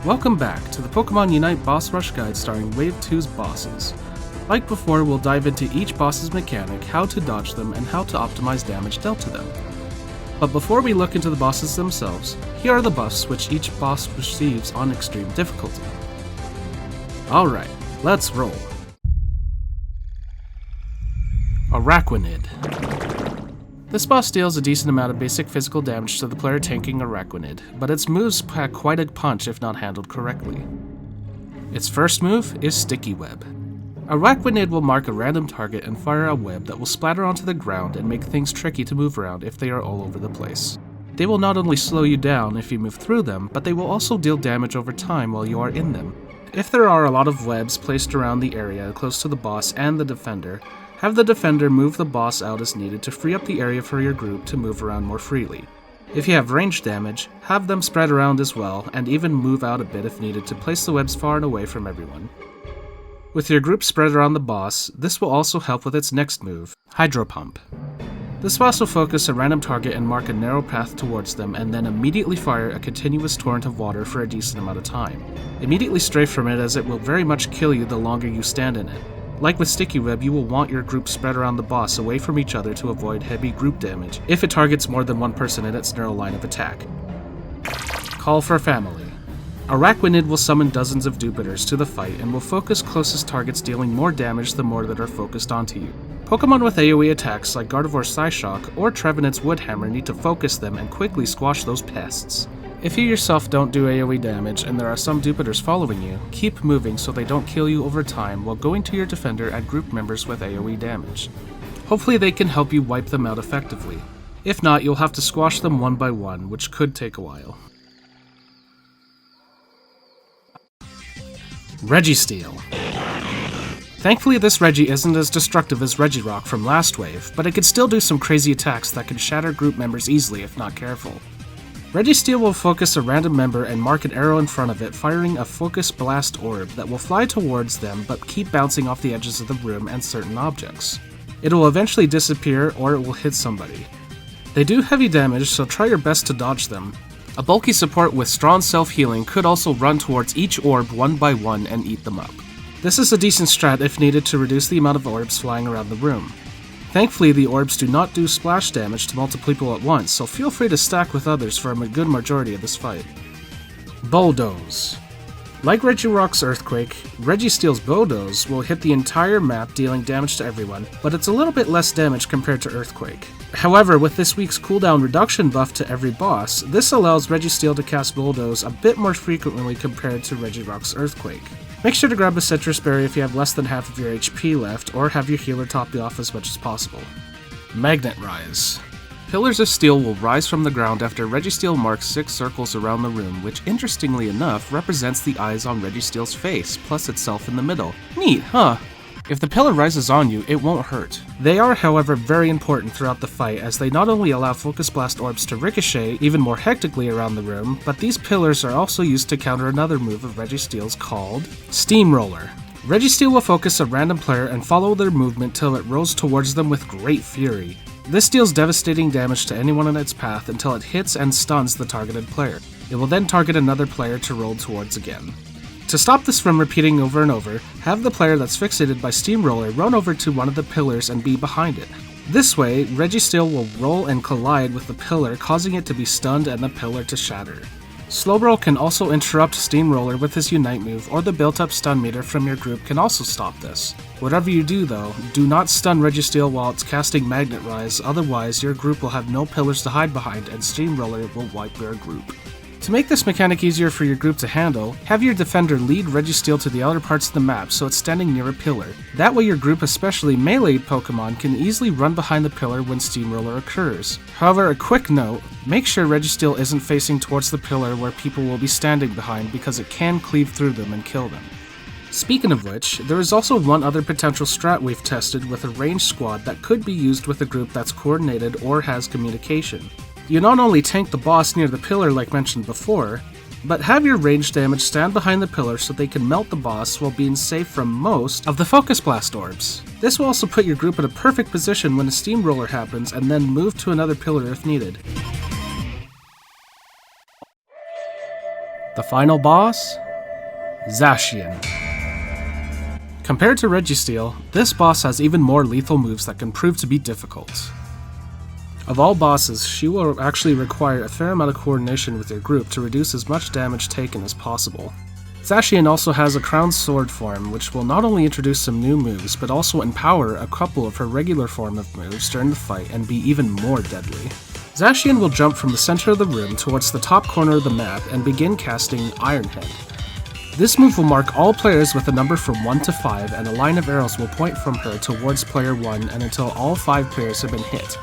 Welcome back to the Pokemon Unite Boss Rush Guide starring Wave 2's bosses. Like before, we'll dive into each boss's mechanic, how to dodge them, and how to optimize damage dealt to them. But before we look into the bosses themselves, here are the buffs which each boss receives on extreme difficulty. Alright, let's roll. Araquanid. This boss deals a decent amount of basic physical damage to the player tanking Araquanid, but its moves pack quite a punch if not handled correctly. Its first move is Sticky Web. Araquanid will mark a random target and fire a web that will splatter onto the ground and make things tricky to move around if they are all over the place. They will not only slow you down if you move through them, but they will also deal damage over time while you are in them. If there are a lot of webs placed around the area close to the boss and the defender, have the defender move the boss out as needed to free up the area for your group to move around more freely. If you have ranged damage, have them spread around as well, and even move out a bit if needed to place the webs far and away from everyone. With your group spread around the boss, this will also help with its next move, Hydro Pump. This boss will focus a random target and mark a narrow path towards them and then immediately fire a continuous torrent of water for a decent amount of time. Immediately stray from it as it will very much kill you the longer you stand in it. Like with Sticky Web, you will want your group spread around the boss away from each other to avoid heavy group damage if it targets more than one person in its narrow line of attack. Call for Family. Araquanid will summon dozens of duplicators to the fight and will focus closest targets, dealing more damage the more that are focused onto you. Pokemon with AoE attacks like Gardevoir's Psyshock or Trevenant's Woodhammer need to focus them and quickly squash those pests. If you yourself don't do AoE damage and there are some duplicators following you, keep moving so they don't kill you over time while going to your defender and group members with AoE damage. Hopefully they can help you wipe them out effectively. If not, you'll have to squash them one by one, which could take a while. Registeel. Thankfully this Regi isn't as destructive as Regirock from last wave, but it could still do some crazy attacks that can shatter group members easily if not careful. Registeel will focus a random member and mark an arrow in front of it, firing a Focus Blast Orb that will fly towards them but keep bouncing off the edges of the room and certain objects. It will eventually disappear or it will hit somebody. They do heavy damage, so try your best to dodge them. A bulky support with strong self-healing could also run towards each orb one by one and eat them up. This is a decent strat if needed to reduce the amount of orbs flying around the room. Thankfully, the orbs do not do splash damage to multiple people at once, so feel free to stack with others for a good majority of this fight. Bulldoze. Like Regirock's Earthquake, Registeel's Bulldoze will hit the entire map, dealing damage to everyone, but it's a little bit less damage compared to Earthquake. However, with this week's cooldown reduction buff to every boss, this allows Registeel to cast Bulldoze a bit more frequently compared to Regirock's Earthquake. Make sure to grab a citrus berry if you have less than half of your HP left, or have your healer top you off as much as possible. Magnet Rise. Pillars of Steel will rise from the ground after Registeel marks 6 circles around the room, which interestingly enough represents the eyes on Registeel's face, plus itself in the middle. Neat, huh? If the pillar rises on you, it won't hurt. They are, however, very important throughout the fight, as they not only allow Focus Blast Orbs to ricochet even more hectically around the room, but these pillars are also used to counter another move of Registeel's called Steamroller. Registeel will focus a random player and follow their movement till it rolls towards them with great fury. This deals devastating damage to anyone in its path until it hits and stuns the targeted player. It will then target another player to roll towards again. To stop this from repeating over and over, have the player that's fixated by Steamroller run over to one of the pillars and be behind it. This way, Registeel will roll and collide with the pillar, causing it to be stunned and the pillar to shatter. Slowbro can also interrupt Steamroller with his Unite move, or the built-up stun meter from your group can also stop this. Whatever you do though, do not stun Registeel while it's casting Magnet Rise, otherwise your group will have no pillars to hide behind and Steamroller will wipe your group. To make this mechanic easier for your group to handle, have your defender lead Registeel to the outer parts of the map so it's standing near a pillar. That way your group, especially melee Pokemon, can easily run behind the pillar when Steamroller occurs. However, a quick note, make sure Registeel isn't facing towards the pillar where people will be standing behind, because it can cleave through them and kill them. Speaking of which, there is also one other potential strat we've tested with a ranged squad that could be used with a group that's coordinated or has communication. You not only tank the boss near the pillar like mentioned before, but have your ranged damage stand behind the pillar so they can melt the boss while being safe from most of the Focus Blast Orbs. This will also put your group in a perfect position when a Steamroller happens and then move to another pillar if needed. The final boss? Zacian. Compared to Registeel, this boss has even more lethal moves that can prove to be difficult. Of all bosses, she will actually require a fair amount of coordination with your group to reduce as much damage taken as possible. Zacian also has a crowned sword form, which will not only introduce some new moves, but also empower a couple of her regular form of moves during the fight and be even more deadly. Zacian will jump from the center of the room towards the top corner of the map and begin casting Ironhead. This move will mark all players with a number from 1 to 5, and a line of arrows will point from her towards player 1 and until all 5 players have been hit.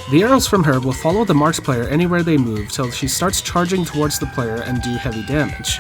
The arrows from her will follow the marked player anywhere they move till she starts charging towards the player and do heavy damage.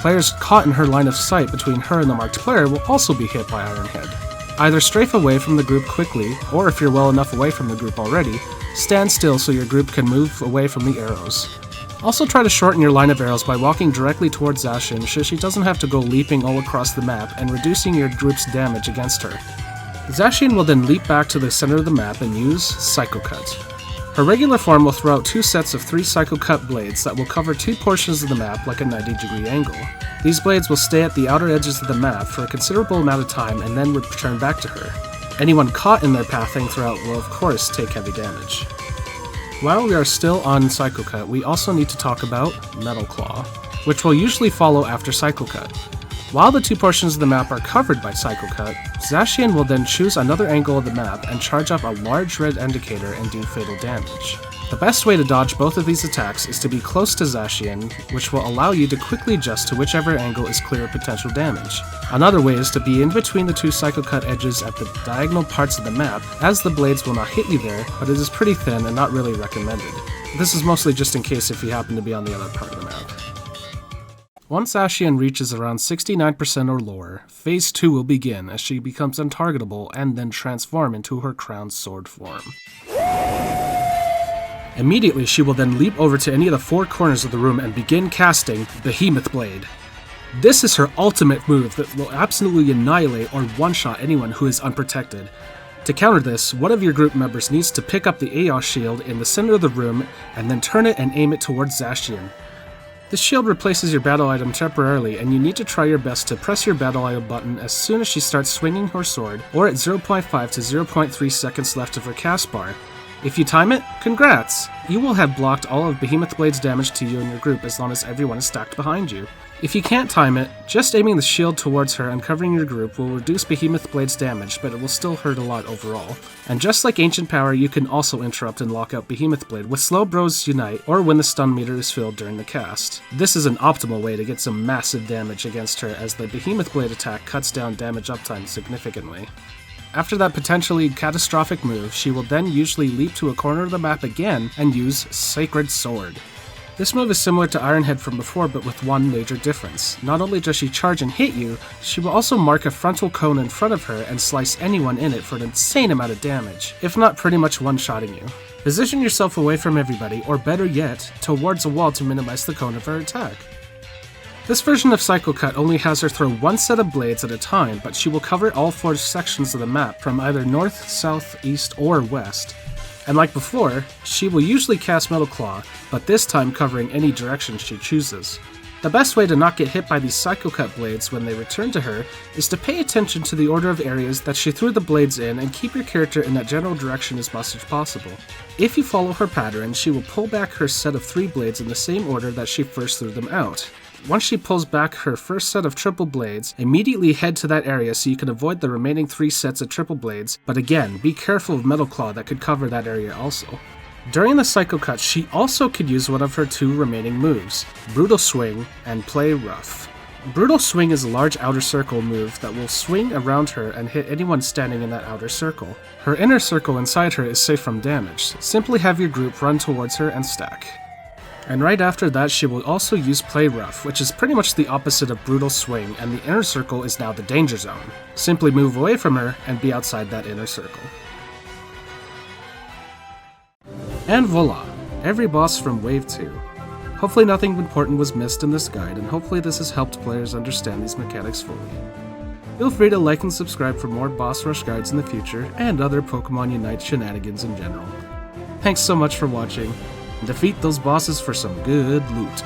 Players caught in her line of sight between her and the marked player will also be hit by Ironhead. Either strafe away from the group quickly, or if you're well enough away from the group already, stand still so your group can move away from the arrows. Also try to shorten your line of arrows by walking directly towards Zacian so she doesn't have to go leaping all across the map and reducing your group's damage against her. Zacian will then leap back to the center of the map and use Psycho Cut. Her regular form will throw out 2 sets of 3 Psycho Cut blades that will cover 2 portions of the map like a 90-degree angle. These blades will stay at the outer edges of the map for a considerable amount of time and then return back to her. Anyone caught in their pathing throughout will of course take heavy damage. While we are still on Psycho Cut, we also need to talk about Metal Claw, which will usually follow after Psycho Cut. While the 2 portions of the map are covered by Psycho Cut, Zacian will then choose another angle of the map and charge up a large red indicator and do fatal damage. The best way to dodge both of these attacks is to be close to Zacian, which will allow you to quickly adjust to whichever angle is clear of potential damage. Another way is to be in between the 2 Psycho Cut edges at the diagonal parts of the map, as the blades will not hit you there, but it is pretty thin and not really recommended. This is mostly just in case if you happen to be on the other part of the map. Once Zacian reaches around 69% or lower, Phase 2 will begin as she becomes untargetable and then transform into her crowned sword form. Immediately, she will then leap over to any of the 4 corners of the room and begin casting Behemoth Blade. This is her ultimate move that will absolutely annihilate or one-shot anyone who is unprotected. To counter this, one of your group members needs to pick up the Aeos shield in the center of the room and then turn it and aim it towards Zacian. This shield replaces your battle item temporarily, and you need to try your best to press your battle item button as soon as she starts swinging her sword, or at 0.5 to 0.3 seconds left of her cast bar. If you time it, congrats! You will have blocked all of Behemoth Blade's damage to you and your group as long as everyone is stacked behind you. If you can't time it, just aiming the shield towards her and covering your group will reduce Behemoth Blade's damage, but it will still hurt a lot overall. And just like Ancient Power, you can also interrupt and lock out Behemoth Blade with Slow Bros Unite or when the stun meter is filled during the cast. This is an optimal way to get some massive damage against her, as the Behemoth Blade attack cuts down damage uptime significantly. After that potentially catastrophic move, she will then usually leap to a corner of the map again and use Sacred Sword. This move is similar to Ironhead from before, but with one major difference. Not only does she charge and hit you, she will also mark a frontal cone in front of her and slice anyone in it for an insane amount of damage, if not pretty much one-shotting you. Position yourself away from everybody, or better yet, towards a wall to minimize the cone of her attack. This version of Psycho Cut only has her throw 1 set of blades at a time, but she will cover all 4 sections of the map from either north, south, east, or west. And like before, she will usually cast Metal Claw, but this time covering any direction she chooses. The best way to not get hit by these Psycho Cut blades when they return to her is to pay attention to the order of areas that she threw the blades in and keep your character in that general direction as much as possible. If you follow her pattern, she will pull back her set of 3 blades in the same order that she first threw them out. Once she pulls back her first set of triple blades, immediately head to that area so you can avoid the remaining 3 sets of triple blades, but again, be careful of Metal Claw that could cover that area also. During the Psycho Cut, she also could use one of her 2 remaining moves, Brutal Swing and Play Rough. Brutal Swing is a large outer circle move that will swing around her and hit anyone standing in that outer circle. Her inner circle inside her is safe from damage. Simply have your group run towards her and stack. And right after that, she will also use Play Rough, which is pretty much the opposite of Brutal Swing, and the inner circle is now the danger zone. Simply move away from her and be outside that inner circle. And voila! Every boss from Wave 2. Hopefully nothing important was missed in this guide, and hopefully this has helped players understand these mechanics fully. Feel free to like and subscribe for more boss rush guides in the future, and other Pokemon Unite shenanigans in general. Thanks so much for watching, and defeat those bosses for some good loot.